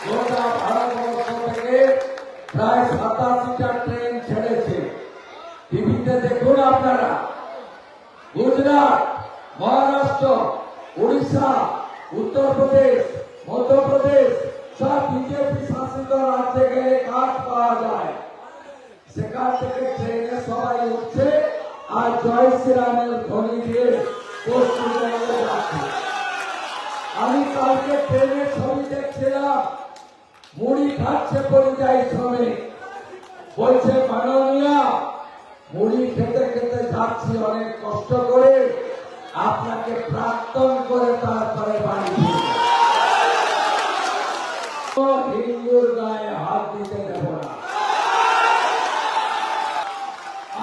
গোটা ভারতবর্ষ থেকে প্রায় 87টা ট্রেন ছেড়েছে। টিভিতে দেখুন আপনারা, গুজরাট, মহারাষ্ট্র, উড়িষ্যা, উত্তরপ্রদেশ, মধ্যপ্রদেশ সব বিজেপি শাসিত রাজ্যে গেলে কাঠ পাওয়া যায়। সেখান থেকে ট্রেনে সবাই উঠছে আর জয় শ্রীরামের ধ্বনি দিয়ে পশ্চিমবঙ্গে যাচ্ছে। আমি কালকে ট্রেনের ছবি দেখছিলাম, মুড়ি খাচ্ছে পরিযায়ী শ্রমিক, বলছে মাননীয়া মুড়ি খেতে খেতে যাচ্ছি অনেক কষ্ট করে, আপনাকে প্রাক্তন করে তারপরে বাড়ি হিন্দুর গায়ে হাত দিতে দেব না।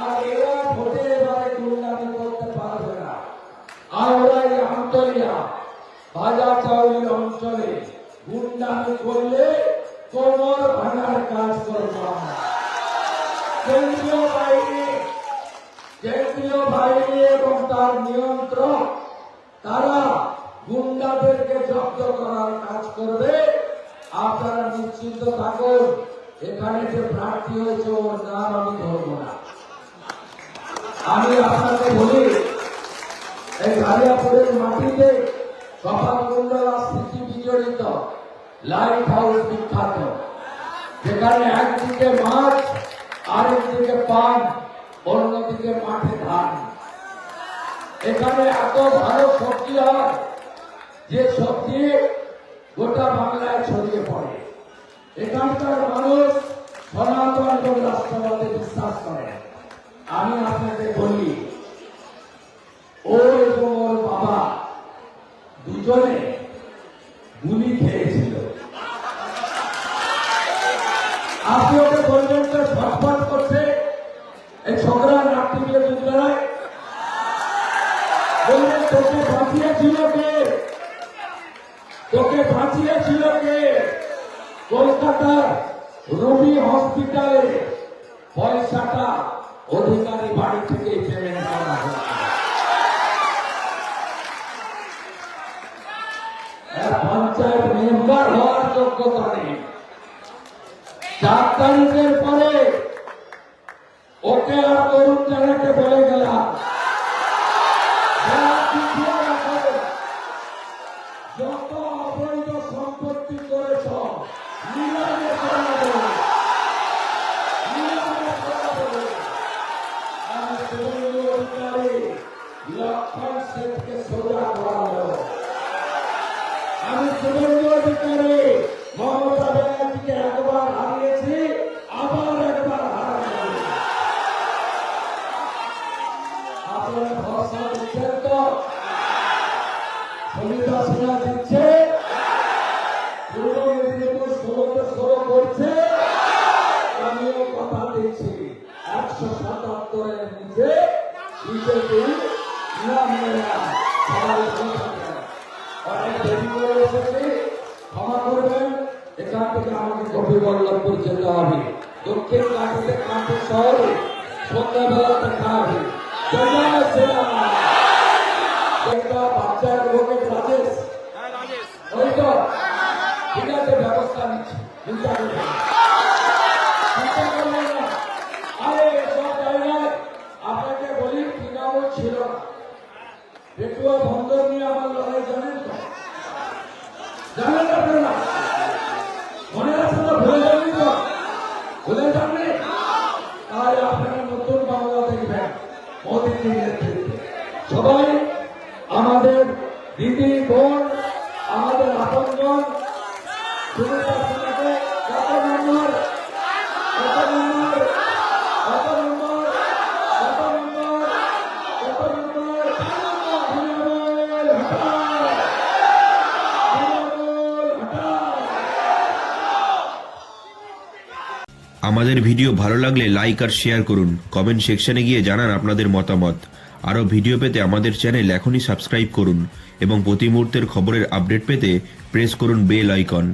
আর এরা ভোটে এবারে গুন্ডামি করতে পারবে না। আমরা এই আমতলিয়া ভাজা চাউলি অঞ্চলে গুন্ডামি করলে কোমর ভাঙার কাজ করব না। কেন্দ্রীয় বাহিনী এবং তার নিয়ন্ত্রক তারা গুন্ডাদেরকে জব্দ করার কাজ করবে। আপনারা নিশ্চিন্ত থাকুন, এখানে যে প্রার্থী হয়েছে ওর নাম আমি ধরব না। আমি আপনাকে বলি, এই গালিয়াপুরের মাটিতে কপালকুণ্ডলা স্মৃতি বিজড়িত লাইট হাউস বিখ্যাত, যেখানে একদিকে মাছ আরেকদিকে পান, অন্যদিকে মাঠে ধান। এখানে এত ভালো সবজি হয় যে সবজি গোটা বাংলায় ছড়িয়ে পড়ে। এখানকার মানুষ সনাতন এবং রাষ্ট্রবাদে বিশ্বাস করে। আমি আপনাকে বলি, ও এবং ওর বাবা দুজনে গুলি খেয়েছিল। আপনি ওকে বলবেন তো ছটফট করছে, এই ছোকরা নাট্য দিয়ে দুজনায় বললেন তোকে বাঁচিয়েছিল কে? তোকে বাঁচিয়েছিল কে? কলকাতার রবি হসপিটালে পয়সাটা অধিকারী বাড়ি থেকে পেমেন্ট করা হয়েছে। পঞ্চায়েত মেম্বার হওয়ার যোগ্যতা নেই। 4 তারিখের পরে ওকে আর তরুণ জানাকে বলে গেলাম, যত অবৈধ সম্পত্তি করেছ নিলামে করাবো, আমি শুভেন্দু অধিকারী লক্ষণ সেনকে সোজা করাবো। আমি শুভেন্দু অধিকারী মমতা ব্যানার্জিকে একবার হারিয়েছি, আবার একবার হারাবো। আপনারা ভরসা দিচ্ছেন তো? সুবিধা শোনা দিচ্ছে, পূর্ব মেদিনীপুর 16 করছে। আমিও কথা দিচ্ছি 177-এর নিচে বিজেপি নাম নেওয়া। সবাই অনেক দেরি করে এসেছি, ক্ষমা করবেন। এখান থেকে আমাকে গোপীবল্লভপুর যেতে হবে, দক্ষিণ কাঠিতে কাঠি শহরে সন্ধ্যাবেলা দেখা হবে। জয় শ্রীরাম। বাচ্চার লোকের রাজেশ, ওই তো ঠিক আছে, ব্যবস্থা নিচ্ছি, চিন্তা করবেন না। আরে সব জায়গায় আপনাকে বলি তৃণমূল ছিল না। পেটুয়া বন্দর নিয়ে আমার লড়াই জানেন তো? জানেন আপনারা? মনে আছে তো? ভুলে যাননি তো? ভুলে যাননি? তাহলে আপনারা নতুন বাংলা দেখবেন মোদীজির নেতৃত্বে। সবাই আমাদের দিদি বোন, আমাদের আপনজন, আমাদের ভিডিও ভালো লাগলে লাইক আর শেয়ার করুন, কমেন্ট সেকশনে গিয়ে জানান আপনাদের মতামত। আরও ভিডিও পেতে আমাদের চ্যানেল এখনই সাবস্ক্রাইব করুন এবং প্রতি মুহূর্তের খবরের আপডেট পেতে প্রেস করুন বেল আইকন।